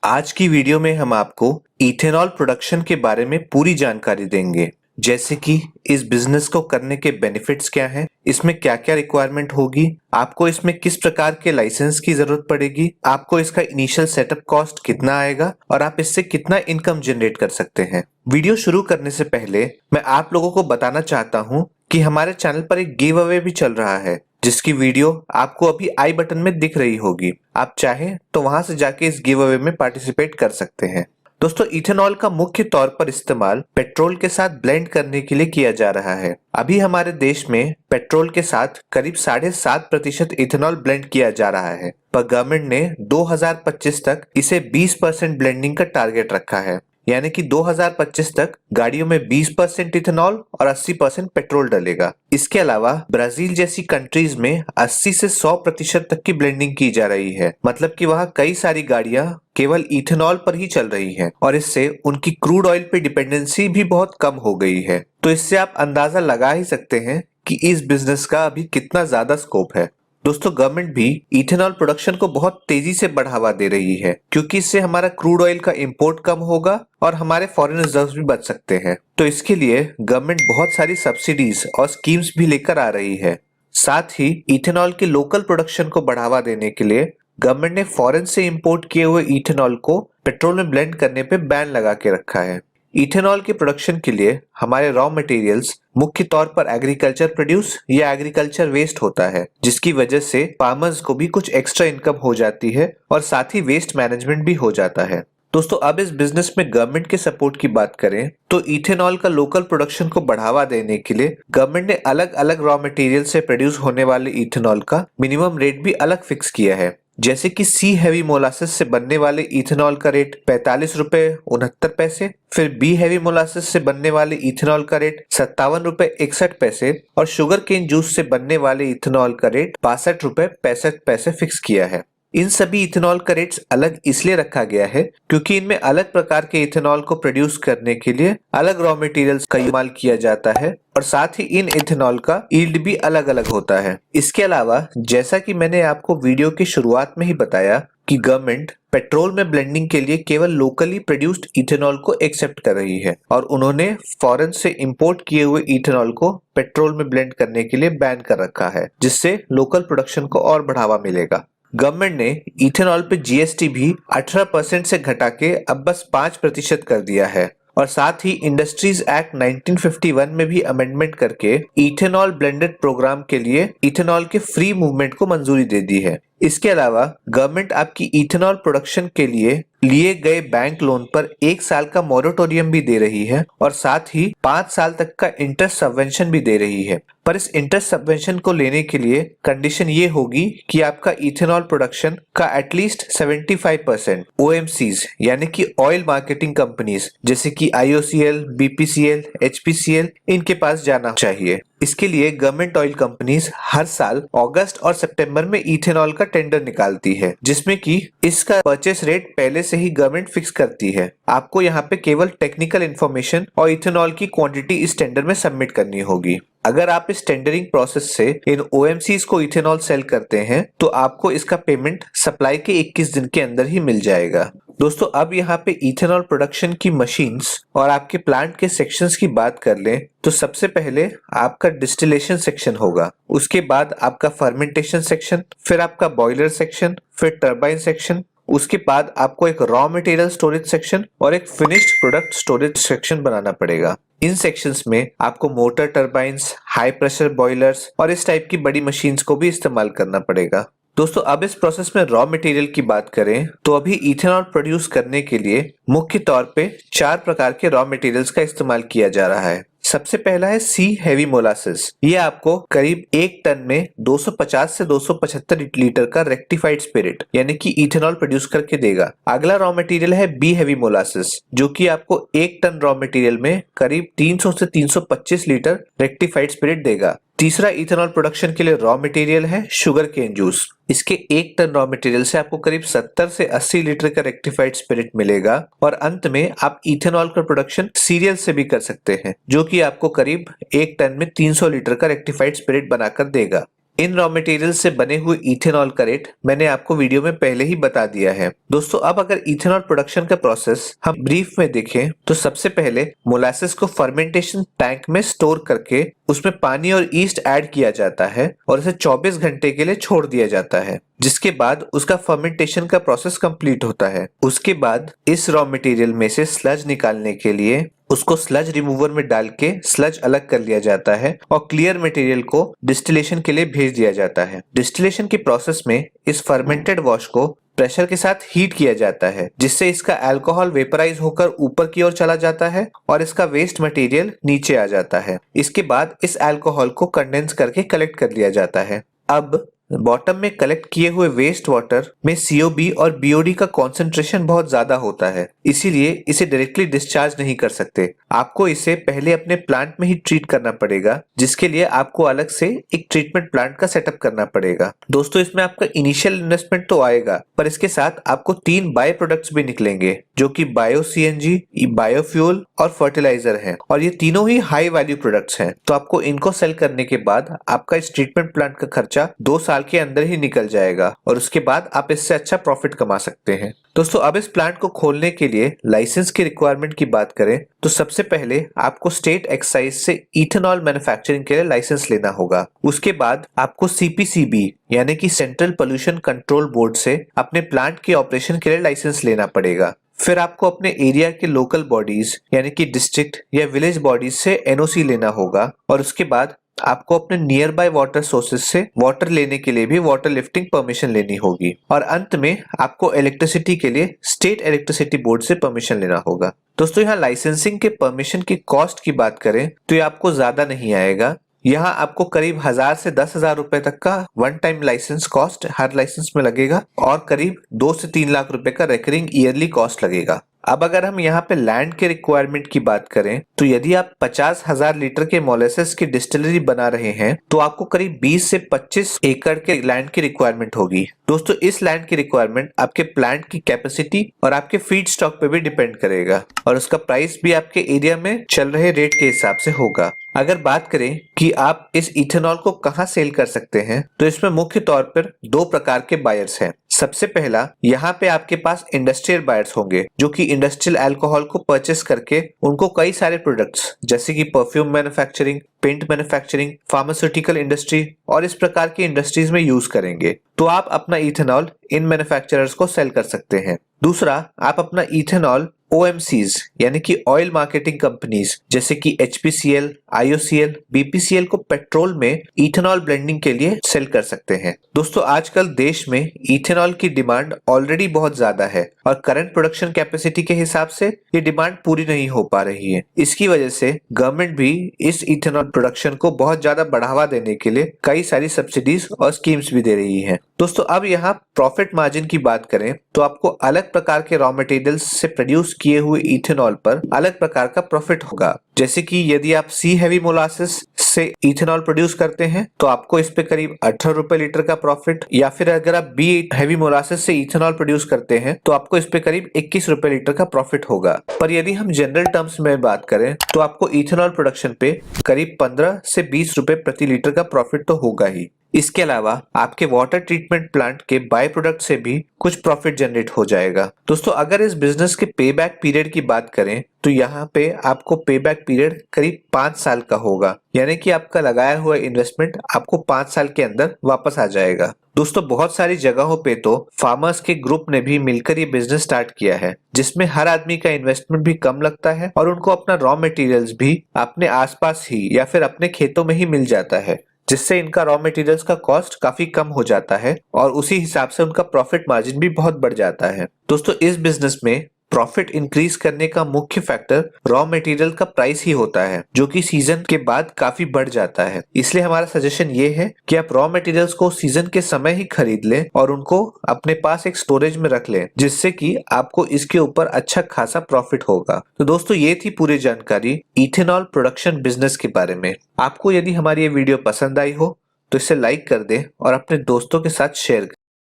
आज की वीडियो में हम आपको इथेनॉल प्रोडक्शन के बारे में पूरी जानकारी देंगे, जैसे कि इस बिजनेस को करने के बेनिफिट्स क्या हैं, इसमें क्या क्या रिक्वायरमेंट होगी, आपको इसमें किस प्रकार के लाइसेंस की जरूरत पड़ेगी, आपको इसका इनिशियल सेटअप कॉस्ट कितना आएगा और आप इससे कितना इनकम जनरेट कर सकते हैं। वीडियो शुरू करने से पहले मैं आप लोगों को बताना चाहता हूँ कि हमारे चैनल पर एक गिव अवे भी चल रहा है, जिसकी वीडियो आपको अभी आई बटन में दिख रही होगी। आप चाहें तो वहां से जाके इस गिव अवे में पार्टिसिपेट कर सकते हैं। दोस्तों, इथेनॉल का मुख्य तौर पर इस्तेमाल पेट्रोल के साथ ब्लेंड करने के लिए किया जा रहा है। अभी हमारे देश में पेट्रोल के साथ करीब 7.5% इथेनॉल ब्लेंड किया जा रहा है, पर गवर्नमेंट ने 2025 तक इसे 20% ब्लेंडिंग का टारगेट रखा है। यानी कि 2025 तक गाड़ियों में 20% इथेनॉल और 80% पेट्रोल डलेगा। इसके अलावा ब्राजील जैसी कंट्रीज में 80 से 100% तक की ब्लेंडिंग की जा रही है। मतलब कि वहाँ कई सारी गाड़ियां केवल इथेनॉल पर ही चल रही हैं और इससे उनकी क्रूड ऑयल पे डिपेंडेंसी भी बहुत कम हो गई है। तो इससे आप अंदाजा लगा ही सकते हैं कि इस बिजनेस का अभी कितना ज्यादा स्कोप है। दोस्तों, गवर्नमेंट भी इथेनॉल प्रोडक्शन को बहुत तेजी से बढ़ावा दे रही है, क्योंकि इससे हमारा क्रूड ऑयल का इंपोर्ट कम होगा और हमारे फॉरेन रिजर्व्स भी बच सकते हैं। तो इसके लिए गवर्नमेंट बहुत सारी सब्सिडीज और स्कीम्स भी लेकर आ रही है। साथ ही इथेनॉल के लोकल प्रोडक्शन को बढ़ावा देने के लिए गवर्नमेंट ने फॉरेन से इंपोर्ट किए हुए इथेनॉल को पेट्रोल में ब्लेंड करने पे बैन लगा के रखा है। इथेनॉल के प्रोडक्शन के लिए हमारे रॉ मटेरियल्स मुख्य तौर पर एग्रीकल्चर प्रोड्यूस या एग्रीकल्चर वेस्ट होता है, जिसकी वजह से फार्मर्स को भी कुछ एक्स्ट्रा इनकम हो जाती है और साथ ही वेस्ट मैनेजमेंट भी हो जाता है। दोस्तों, अब इस बिजनेस में गवर्नमेंट के सपोर्ट की बात करें तो इथेनॉल का लोकल प्रोडक्शन को बढ़ावा देने के लिए गवर्नमेंट ने अलग अलग रॉ मटेरियल से प्रोड्यूस होने वाले इथेनॉल का मिनिमम रेट भी अलग फिक्स किया है। जैसे कि सी हैवी मोलासिस से बनने वाले इथेनॉल का रेट 45 रुपए 69 पैसे, फिर बी हैवी मोलासिस से बनने वाले इथेनॉल का रेट 57 रुपए 61 पैसे और शुगर केन जूस से बनने वाले इथेनॉल का रेट 62 रुपए 65 पैसे फिक्स किया है। इन सभी इथेनॉल का रेट्स अलग इसलिए रखा गया है क्योंकि इनमें अलग प्रकार के इथेनॉल को प्रोड्यूस करने के लिए अलग रॉ मटेरियल्स का इस्तेमाल किया जाता है और साथ ही इन इथेनॉल का यील्ड भी अलग अलग होता है। इसके अलावा जैसा कि मैंने आपको वीडियो की शुरुआत में ही बताया कि गवर्नमेंट पेट्रोल में ब्लेंडिंग के लिए केवल लोकली प्रोड्यूस्ड इथेनॉल को एक्सेप्ट कर रही है और उन्होंने फॉरेन से इंपोर्ट किए हुए इथेनॉल को पेट्रोल में ब्लेंड करने के लिए बैन कर रखा है, जिससे लोकल प्रोडक्शन को और बढ़ावा मिलेगा। गवर्नमेंट ने इथेनॉल पे जीएसटी भी 18% से घटा के अब बस 5% कर दिया है और साथ ही इंडस्ट्रीज एक्ट 1951 में भी अमेंडमेंट करके इथेनॉल ब्लेंडेड प्रोग्राम के लिए इथेनॉल के फ्री मूवमेंट को मंजूरी दे दी है। इसके अलावा गवर्नमेंट आपकी इथेनॉल प्रोडक्शन के लिए गए बैंक लोन पर 1 साल का मॉरेटोरियम भी दे रही है और साथ ही 5 साल तक का इंटरेस्ट सबवेंशन भी दे रही है। पर इस इंटरेस्ट सबवेंशन को लेने के लिए कंडीशन ये होगी कि आपका इथेनॉल प्रोडक्शन का एटलीस्ट 75% ओएमसीज यानी कि ऑयल मार्केटिंग कंपनीज जैसे कि आईओसीएल, बीपीसीएल, एचपीसीएल इनके पास जाना चाहिए। इसके लिए गवर्नमेंट ऑयल कंपनीज हर साल अगस्त और सितंबर में इथेनॉल का टेंडर निकालती है, जिसमें कि इसका परचेस रेट पहले से ही गवर्नमेंट फिक्स करती है। आपको यहाँ पे केवल टेक्निकल इन्फॉर्मेशन और इथेनॉल की क्वांटिटी इस टेंडर में सबमिट करनी होगी। अगर आप इस टेंडरिंग प्रोसेस से इन ओएमसीज को इथेनॉल सेल करते हैं तो आपको इसका पेमेंट सप्लाई के 21 दिन के अंदर ही मिल जाएगा। दोस्तों, अब यहाँ पे इथेनॉल प्रोडक्शन की मशीन्स और आपके प्लांट के सेक्शंस की बात कर लें तो सबसे पहले आपका डिस्टिलेशन सेक्शन होगा, उसके बाद आपका फर्मेंटेशन सेक्शन, फिर आपका बॉयलर सेक्शन, फिर टरबाइन सेक्शन, उसके बाद आपको एक रॉ मटेरियल स्टोरेज सेक्शन और एक फिनिश्ड प्रोडक्ट स्टोरेज सेक्शन बनाना पड़ेगा। इन सेक्शंस में आपको motor turbines, high pressure boilers और इस टाइप की बड़ी मशीन्स को भी इस्तेमाल करना पड़ेगा। दोस्तों, अब इस प्रोसेस में रॉ मटेरियल की बात करें तो अभी इथेनॉल प्रोड्यूस करने के लिए मुख्य तौर पे 4 प्रकार के रॉ मटेरियल्स का इस्तेमाल किया जा रहा है। सबसे पहला है सी हैवी मोलासिस। ये आपको करीब 1 टन में 250 से 275 लीटर का रेक्टिफाइड स्पिरिट यानी कि इथेनॉल प्रोड्यूस करके देगा। अगला रॉ मटेरियल है बी हैवी मोलासिस, जो कि आपको 1 टन रॉ मटेरियल में करीब 300 से 325 लीटर रेक्टिफाइड स्पिरिट देगा। तीसरा इथेनॉल प्रोडक्शन के लिए रॉ मटेरियल है शुगर केन जूस। इसके 1 टन रॉ मटेरियल से आपको करीब 70 से 80 लीटर का रेक्टिफाइड स्पिरिट मिलेगा और अंत में आप इथेनॉल का प्रोडक्शन सीरियल से भी कर सकते हैं, जो कि आपको करीब 1 टन में 300 लीटर का रेक्टिफाइड स्पिरिट बनाकर देगा। इन रॉ मटेरियल से बने हुए इथेनॉल का रेट मैंने आपको वीडियो में पहले ही बता दिया है। दोस्तों अब अगर इथेनॉल प्रोडक्शन का प्रोसेस हम ब्रीफ में देखें तो सबसे पहले मोलासेस को फर्मेंटेशन टैंक में स्टोर करके उसमें पानी और ईस्ट ऐड किया जाता है और इसे 24 घंटे के लिए छोड़ दिया जाता है, जिसके बाद उसका फर्मेंटेशन का प्रोसेस कंप्लीट होता है। उसके बाद इस रॉ मटेरियल में से स्लज निकालने के लिए उसको स्लज रिमूवर में डाल के स्लज अलग कर लिया जाता है और क्लियर मटेरियल को डिस्टिलेशन के लिए भेज दिया जाता है। डिस्टिलेशन की प्रोसेस में इस फर्मेंटेड वॉश को प्रेशर के साथ हीट किया जाता है, जिससे इसका अल्कोहल वेपराइज होकर ऊपर की ओर चला जाता है और इसका वेस्ट मटेरियल नीचे आ जाता है। इसके बाद इस अल्कोहल को कंडेंस करके कलेक्ट कर लिया जाता है। अब बॉटम में कलेक्ट किए हुए वेस्ट वाटर में सीओबी और बीओडी का कॉन्सेंट्रेशन बहुत ज्यादा होता है, इसीलिए इसे डायरेक्टली डिस्चार्ज नहीं कर सकते। आपको इसे पहले अपने प्लांट में ही ट्रीट करना पड़ेगा, जिसके लिए आपको अलग से एक ट्रीटमेंट प्लांट का सेटअप करना पड़ेगा। दोस्तों इसमें आपका इनिशियल इन्वेस्टमेंट तो आएगा, पर इसके साथ आपको 3 बाय प्रोडक्ट्स भी निकलेंगे, जो कि बायो सीएनजी, बायोफ्यूल और फर्टिलाइजर हैं, और ये तीनों ही हाई वैल्यू प्रोडक्ट्स हैं। तो आपको इनको सेल करने के बाद आपका इस ट्रीटमेंट प्लांट का खर्चा 2 साल के अंदर ही निकल जाएगा और उसके बाद आप इससे अच्छा प्रॉफिट कमा सकते हैं। दोस्तों अब इस प्लांट को खोलने के लिए लाइसेंस की रिक्वायरमेंट की बात करें तो सबसे पहले आपको स्टेट एक्साइज से इथेनॉल मैन्युफैक्चरिंग के लिए लाइसेंस लेना होगा। उसके बाद आपको सीपीसीबी यानी कि सेंट्रल पोल्यूशन कंट्रोल बोर्ड से अपने प्लांट के ऑपरेशन के लिए लाइसेंस लेना पड़ेगा। फिर आपको अपने एरिया के लोकल बॉडीज यानी कि डिस्ट्रिक्ट या विलेज बॉडीज से एनओसी लेना होगा और उसके बाद आपको अपने नियर बाय वाटर सोर्सेज से वाटर लेने के लिए भी वाटर लिफ्टिंग परमिशन लेनी होगी और अंत में आपको इलेक्ट्रिसिटी के लिए स्टेट इलेक्ट्रिसिटी बोर्ड से परमिशन लेना होगा। दोस्तों यहाँ लाइसेंसिंग के परमिशन की कॉस्ट की बात करें तो ये आपको ज्यादा नहीं आएगा। यहाँ आपको करीब 1000 से 10,000 रुपए तक का वन टाइम लाइसेंस कॉस्ट हर लाइसेंस में लगेगा और करीब 2 से 3 लाख रुपए का रिकरिंग ईयरली कॉस्ट लगेगा। अब अगर हम यहाँ पे लैंड के रिक्वायरमेंट की बात करें तो यदि आप 50,000 लीटर के मोलेसेस की डिस्टिलरी बना रहे हैं तो आपको करीब 20 से 25 एकड़ के लैंड की रिक्वायरमेंट होगी। दोस्तों इस लैंड की रिक्वायरमेंट आपके प्लांट की कैपेसिटी और आपके फीड स्टॉक पे भी डिपेंड करेगा और उसका प्राइस भी आपके एरिया में चल रहे रेट के हिसाब से होगा। अगर बात करें कि आप इस इथेनॉल को कहां सेल कर सकते हैं तो इसमें मुख्य तौर पर 2 प्रकार के बायर्स हैं। सबसे पहला, यहाँ पे आपके पास इंडस्ट्रियल बायर्स होंगे जो कि इंडस्ट्रियल अल्कोहल को परचेस करके उनको कई सारे प्रोडक्ट्स जैसे कि perfume manufacturing, paint manufacturing, pharmaceutical industry और इस प्रकार की इंडस्ट्रीज में यूज करेंगे। तो आप अपना इथेनॉल इन मैन्युफैक्चरर्स को सेल कर सकते हैं। दूसरा, आप अपना इथेनॉल OMCs यानी कि ऑयल मार्केटिंग कंपनीज जैसे कि HPCL, IOCL, BPCL को पेट्रोल में इथेनॉल ब्लेंडिंग के लिए सेल कर सकते हैं। दोस्तों आजकल देश में इथेनॉल की डिमांड ऑलरेडी बहुत ज्यादा है और करंट प्रोडक्शन कैपेसिटी के हिसाब से ये डिमांड पूरी नहीं हो पा रही है। इसकी वजह से गवर्नमेंट भी इस इथेनॉल प्रोडक्शन को बहुत ज्यादा बढ़ावा देने के लिए कई सारी सब्सिडीज और स्कीम्स भी दे रही है। दोस्तों अब यहाँ प्रॉफिट मार्जिन की बात करें तो आपको अलग प्रकार के रॉ मटेरियल्स से प्रोड्यूस किए हुए इथेनॉल पर अलग प्रकार का प्रॉफिट होगा। जैसे कि यदि आप सी हैवी मोलासेस से इथेनॉल प्रोड्यूस करते हैं तो आपको इस पे करीब 18 रुपए लीटर का प्रॉफिट, या फिर अगर आप बी हैवी मोलासेस से इथेनॉल प्रोड्यूस करते हैं तो आपको इस पे करीब 21 रुपए लीटर का प्रॉफिट होगा। पर यदि हम जनरल टर्म्स में बात करें तो आपको इथेनॉल प्रोडक्शन पे करीब 15 से 20 रुपए प्रति लीटर का प्रॉफिट तो होगा ही। इसके अलावा आपके वाटर ट्रीटमेंट प्लांट के बाय प्रोडक्ट से भी कुछ प्रॉफिट जनरेट हो जाएगा। दोस्तों अगर इस बिजनेस के पे बैक पीरियड की बात करें तो यहाँ पे आपको पे बैक पीरियड करीब 5 साल का होगा, यानी कि आपका लगाया हुआ इन्वेस्टमेंट आपको 5 साल के अंदर वापस आ जाएगा। दोस्तों बहुत सारी जगहों पे तो फार्मर्स के ग्रुप ने भी मिलकर ये बिजनेस स्टार्ट किया है, जिसमें हर आदमी का इन्वेस्टमेंट भी कम लगता है और उनको अपना रॉ मटेरियल्स भी अपने आसपास ही या फिर अपने खेतों में ही मिल जाता है, जिससे इनका रॉ मटेरियल्स का कॉस्ट काफी कम हो जाता है और उसी हिसाब से उनका प्रॉफिट मार्जिन भी बहुत बढ़ जाता है। दोस्तों इस बिजनेस में प्रॉफिट इंक्रीज करने का मुख्य फैक्टर रॉ मटेरियल का प्राइस ही होता है, जो कि सीजन के बाद काफी बढ़ जाता है। इसलिए हमारा सजेशन ये है कि आप रॉ मटेरियल्स को सीजन के समय ही खरीद लें और उनको अपने पास एक स्टोरेज में रख लें, जिससे कि आपको इसके ऊपर अच्छा खासा प्रॉफिट होगा। तो दोस्तों ये थी पूरी जानकारी इथेनॉल प्रोडक्शन बिजनेस के बारे में। आपको यदि हमारी ये वीडियो पसंद आई हो तो इसे लाइक कर दें और अपने दोस्तों के साथ शेयर करें।